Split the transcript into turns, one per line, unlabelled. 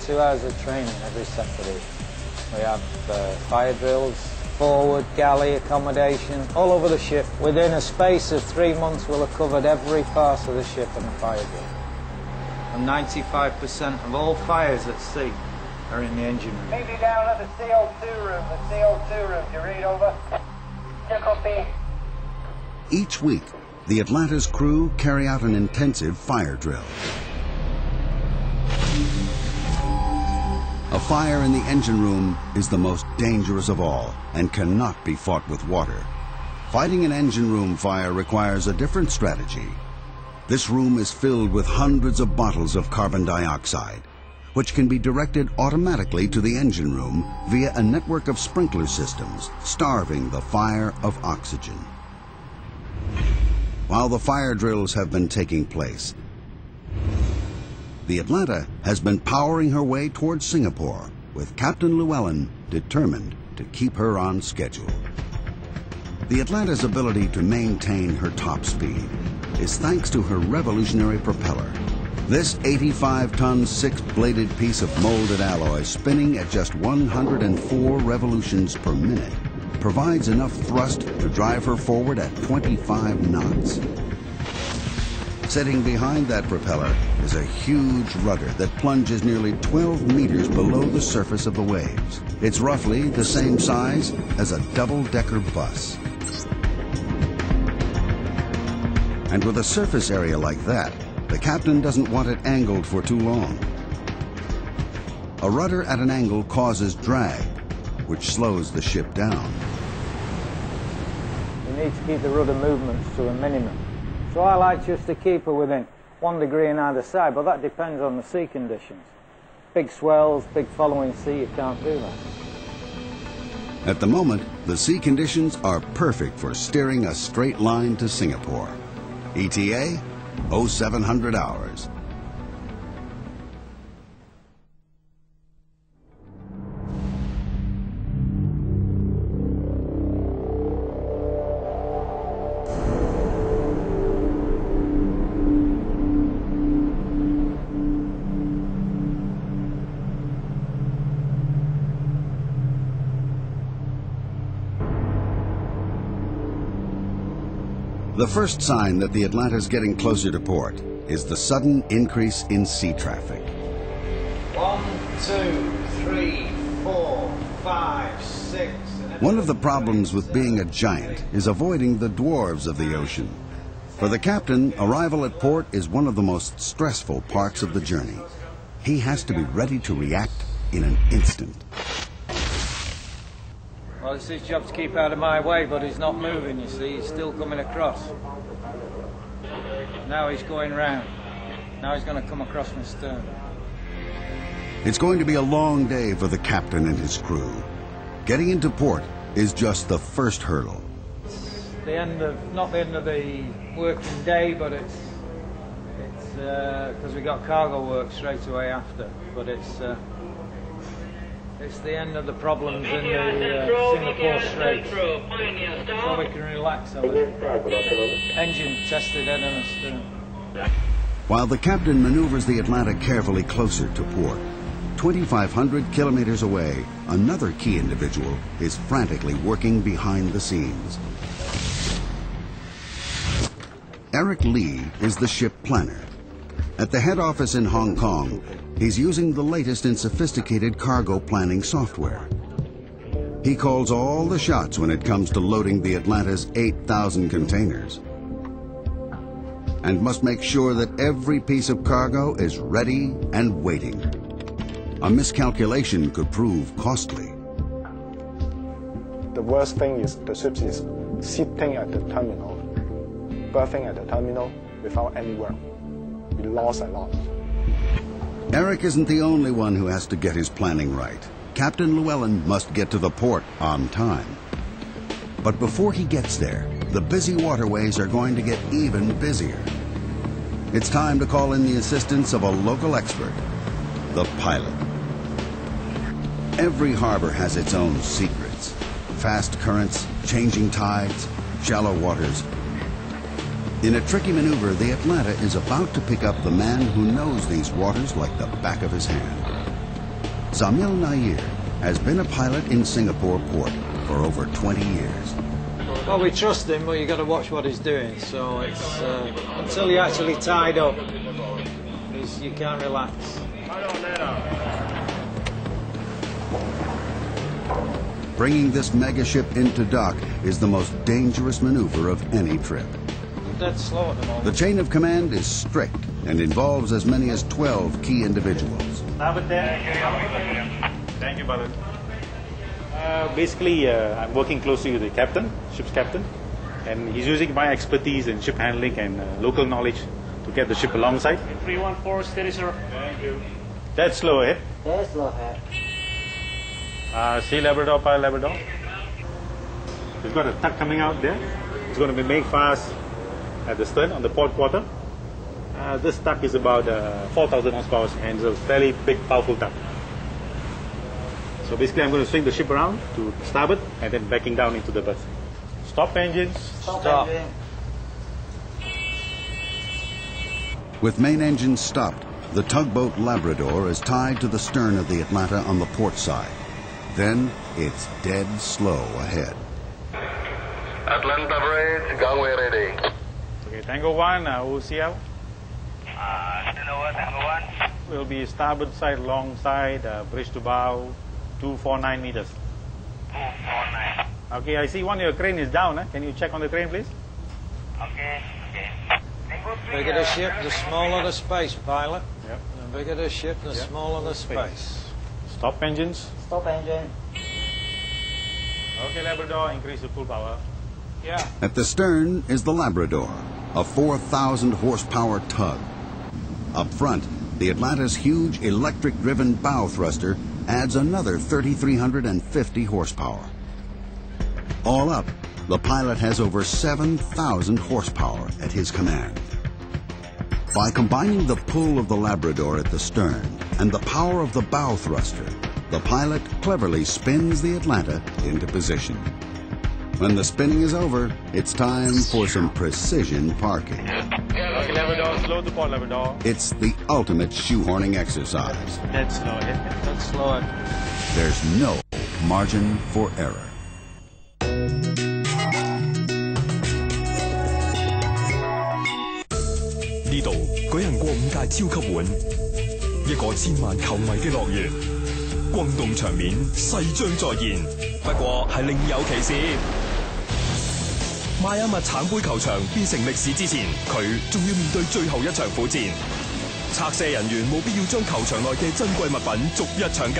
2 hours of training every Saturday. We have fire drills, forward, galley, accommodation, all over the ship. Within a space of 3 months, we'll have covered every part of the ship on a fire drill. And 95% of all fires at sea are in the engine room.
Maybe down at the CO2 room. The CO2 room. You read over? Yeah, copy.
Each week, the Atlanta's crew carry out an intensive fire drill. A fire in the engine room is the most dangerous of all and cannot be fought with water. Fighting an engine room fire requires a different strategy. This room is filled with hundreds of bottles of carbon dioxide, which can be directed automatically to the engine room via a network of sprinkler systems, starving the fire of oxygen. While the fire drills have been taking place, the Atlanta has been powering her way towards Singapore, with Captain Llewellyn determined to keep her on schedule. The Atlanta's ability to maintain her top speed is thanks to her revolutionary propeller. This 85-ton, 6-bladed piece of molded alloy spinning at just 104 revolutions per minute provides enough thrust to drive her forward at 25 knots. Sitting behind that propeller is a huge rudder that plunges nearly 12 meters below the surface of the waves. It's roughly the same size as a double-decker bus. And with a surface area like that, the captain doesn't want it angled for too long. A rudder at an angle causes drag, which slows the ship down.
You need to keep the rudder movements to a minimum. So I like just to keep her within 1 degree on either side, but that depends on the sea conditions. Big swells, big following sea, you can't do that.
At the moment, the sea conditions are perfect for steering a straight line to Singapore. ETA, 0700 hours. The first sign that the Atlanta's getting closer to port is the sudden increase in sea traffic.
1, 2, 3, 4, 5, 6.
One of the problems with being a giant is avoiding the dwarves of the ocean. For the captain, arrival at port is one of the most stressful parts of the journey. He has to be ready to react in an instant.
Well, it's his job to keep out of my way, but he's not moving, you see. He's still coming across. Now he's going round. Now he's going to come across my stern.
It's going to be a long day for the captain and his crew. Getting into port is just the first hurdle.
It's the end of, not the end of the working day, but it's because we got cargo work straight away after. But it's the end of the problems in the Singapore Straits. So we can relax a little. Engine tested head and stern.
While the captain maneuvers the Atlanta carefully closer to port, 2,500 kilometers away, another key individual is frantically working behind the scenes. Eric Lee is the ship planner. At the head office in Hong Kong, he's using the latest in sophisticated cargo planning software. He calls all the shots when it comes to loading the Atlanta's 8,000 containers, and must make sure that every piece of cargo is ready and waiting. A miscalculation could prove costly.
The worst thing is the ship is sitting at the terminal, berthing at the terminal without any work. We lost a lot.
Eric isn't the only one who has to get his planning right. Captain Llewellyn must get to the port on time. But before he gets there, the busy waterways are going to get even busier. It's time to call in the assistance of a local expert, the pilot. Every harbor has its own secrets. Fast currents, changing tides, shallow waters. In a tricky maneuver, the Atlanta is about to pick up the man who knows these waters like the back of his hand. Zamil Nair has been a pilot in Singapore port for over 20 years.
Well, we trust him, but you've got to watch what he's doing. So it's until you're actually tied up, you can't relax.
Bringing this mega ship into dock is the most dangerous maneuver of any trip.
Dead slow at the moment.
The chain of command is strict and involves as many as 12 key individuals.
Thank you, brother. Basically, I'm working closely with the captain, ship's captain, and he's using my expertise in ship handling and local knowledge to get the ship alongside.
314, steady, sir.
Thank you. Dead slow ahead.
Dead slow ahead.
Sea Labrador, Pilot Labrador. We've got a tug coming out there. It's going to be made fast at the stern on the port quarter. This tug is about 4,000 horsepower and it's a fairly big, powerful tug. So basically I'm going to swing the ship around to starboard and then backing down into the berth. Stop engines.
Stop engine.
With main engines stopped, the tugboat Labrador is tied to the stern of the Atlanta on the port side. Then it's dead slow ahead.
Atlanta bridge, gangway ready.
Okay, Tango 1, OCL.
Tango 1.
Will be starboard side, long side, bridge to bow, 249 meters.
249.
Okay, I see one of your crane is down. Can you check on the crane, please?
Okay.
The bigger the ship, the smaller the space, pilot.
Yep.
The bigger the ship, the smaller the space.
Stop engines.
Stop engine.
Okay, Labrador, increase the full power.
Yeah.
At the stern is the Labrador, a 4,000 horsepower tug. Up front, the Atlanta's huge electric-driven bow thruster adds another 3,350 horsepower. All up, the pilot has over 7,000 horsepower at his command. By combining the pull of the Labrador at the stern and the power of the bow thruster, the pilot cleverly spins the Atlanta into position. When the spinning is over, it's time for some precision parking.
Okay, Labrador, slow to port, Labrador.
It's the ultimate shoehorning exercise.
Dead slow ahead.
Dead slow.
There's no margin for error.
呢度舉行過5屆超級碗，一個千萬球迷嘅樂園，轟動場面勢將再現，不過係另有其事。邁阿密橙杯球場變成歷史之前，佢仲要面對最後一場苦戰。拆卸人員冇必要將球場內嘅珍貴物品逐一搶救。